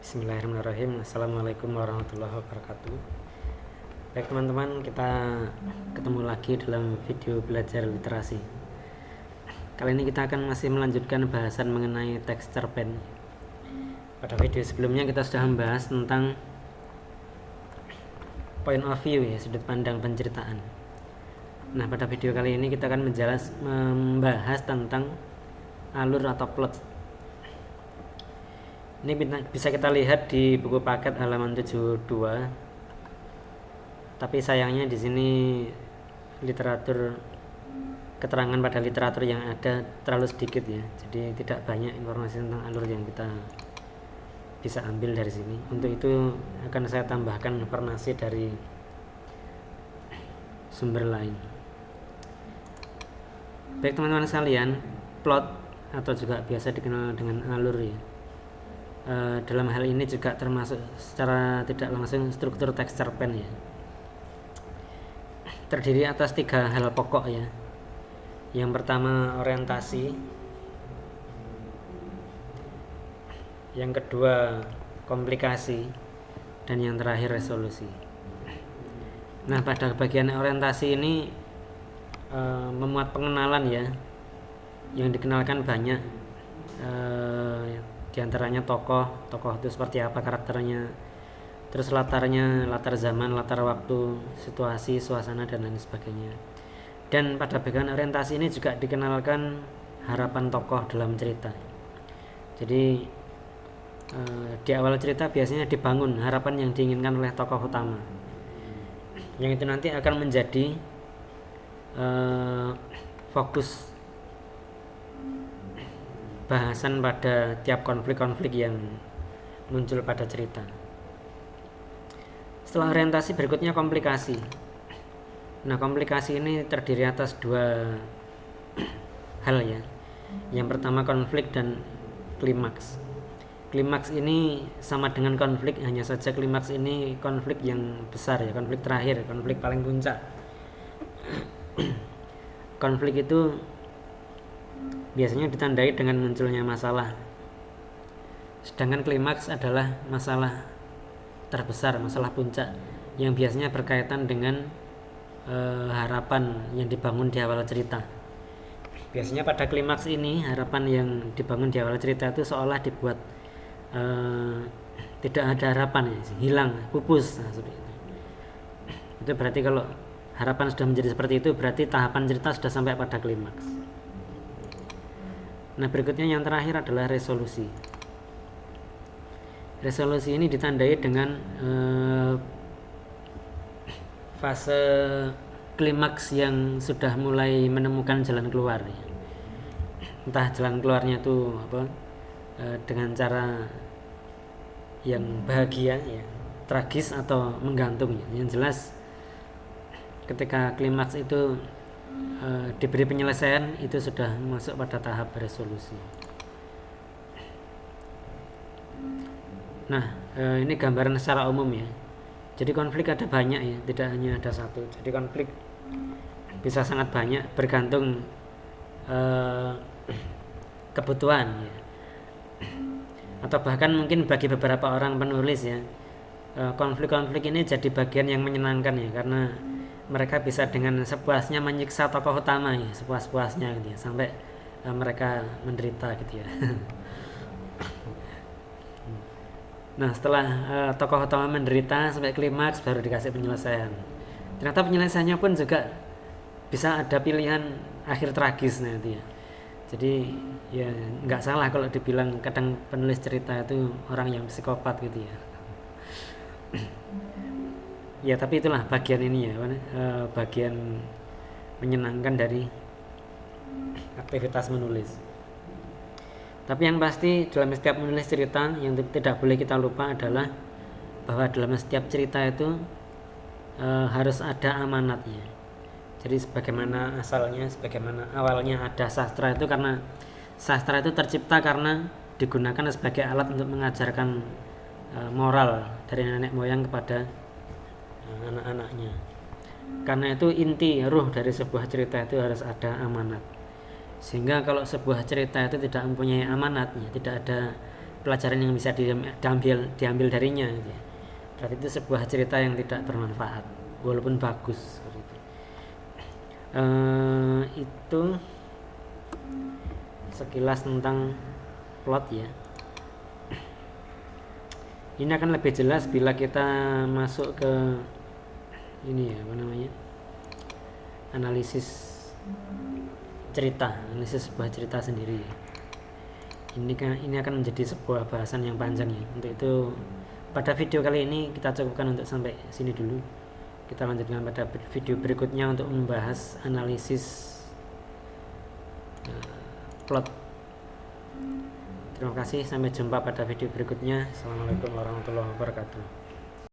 Bismillahirrahmanirrahim. Assalamualaikum warahmatullahi wabarakatuh. Baik teman-teman, kita ketemu lagi dalam video belajar literasi. Kali ini kita akan masih melanjutkan bahasan mengenai teks cerpen. Pada video sebelumnya kita sudah membahas tentang point of view, ya, sudut pandang penceritaan. Nah, pada video kali ini kita akan membahas tentang alur atau plot. Ini bisa kita lihat di buku paket halaman 72. Tapi sayangnya di sini keterangan pada literatur yang ada terlalu sedikit, ya. Jadi tidak banyak informasi tentang alur yang kita bisa ambil dari sini. Untuk itu akan saya tambahkan informasi dari sumber lain. Baik teman-teman sekalian, plot atau juga biasa dikenal dengan alur, ya. Dalam hal ini juga termasuk secara tidak langsung struktur teks cerpen, ya. Terdiri atas 3 hal pokok, ya. Yang pertama orientasi, yang kedua komplikasi, dan yang terakhir resolusi. Nah, pada bagian orientasi ini memuat pengenalan, ya, yang dikenalkan banyak, diantaranya tokoh itu seperti apa karakternya, terus latarnya, latar zaman, latar waktu, situasi, suasana, dan lain sebagainya. Dan pada bagian orientasi ini juga dikenalkan harapan tokoh dalam cerita. Jadi di awal cerita biasanya dibangun harapan yang diinginkan oleh tokoh utama, yang itu nanti akan menjadi fokus bahasan pada tiap konflik-konflik yang muncul pada cerita. Setelah orientasi, berikutnya komplikasi. Nah, komplikasi ini terdiri atas 2 hal, ya. Yang pertama konflik dan klimaks. Klimaks ini sama dengan konflik, hanya saja klimaks ini konflik yang besar, ya, konflik terakhir, konflik paling puncak. Konflik itu biasanya ditandai dengan munculnya masalah. Sedangkan klimaks adalah masalah terbesar, masalah puncak, yang biasanya berkaitan dengan harapan yang dibangun di awal cerita. Biasanya pada klimaks ini, harapan yang dibangun di awal cerita itu seolah dibuat tidak ada harapan, ya, hilang, pupus. Nah, itu berarti kalau harapan sudah menjadi seperti itu, berarti tahapan cerita sudah sampai pada klimaks. Nah, berikutnya yang terakhir adalah resolusi. Resolusi ini ditandai dengan fase klimaks yang sudah mulai menemukan jalan keluar, ya. Entah jalan keluarnya itu dengan cara yang bahagia, ya, tragis, atau menggantung, ya. Yang jelas ketika klimaks itu diberi penyelesaian, itu sudah masuk pada tahap resolusi. Nah, ini gambaran secara umum, ya. Jadi konflik ada banyak, ya, tidak hanya ada satu. Jadi konflik bisa sangat banyak, bergantung kebutuhan, ya. Atau bahkan mungkin bagi beberapa orang penulis, ya, konflik-konflik ini jadi bagian yang menyenangkan, ya, karena mereka bisa dengan sepuasnya menyiksa tokoh utama, ya, sepuas-puasnya, gitu, ya, sampai mereka menderita, gitu, ya. Nah, setelah tokoh utama menderita sampai klimaks, baru dikasih penyelesaian. Ternyata penyelesaiannya pun juga bisa ada pilihan akhir tragis nanti, ya. Jadi ya nggak salah kalau dibilang kadang penulis cerita itu orang yang psikopat, gitu, ya. Ya, tapi itulah bagian ini, ya, bagian menyenangkan dari aktivitas menulis. Tapi yang pasti dalam setiap menulis cerita, yang tidak boleh kita lupa adalah bahwa dalam setiap cerita itu harus ada amanatnya. Jadi sebagaimana asalnya, sebagaimana awalnya ada sastra itu, karena sastra itu tercipta karena digunakan sebagai alat untuk mengajarkan moral dari nenek moyang kepada anak-anaknya. Karena itu inti ruh dari sebuah cerita itu harus ada amanat. Sehingga kalau sebuah cerita itu tidak mempunyai amanat, ya, tidak ada pelajaran yang bisa diambil darinya gitu ya. Berarti itu sebuah cerita yang tidak bermanfaat walaupun bagus seperti itu. Itu sekilas tentang plot ya. Ini akan lebih jelas bila kita masuk ke ini ya, apa namanya, analisis cerita, analisis sebuah cerita sendiri. Ini akan menjadi sebuah bahasan yang panjang ya. Untuk itu pada video kali ini kita cukupkan untuk sampai sini dulu. Kita lanjutkan pada video berikutnya untuk membahas analisis plot. Terima kasih, sampai jumpa pada video berikutnya. Assalamualaikum warahmatullahi wabarakatuh.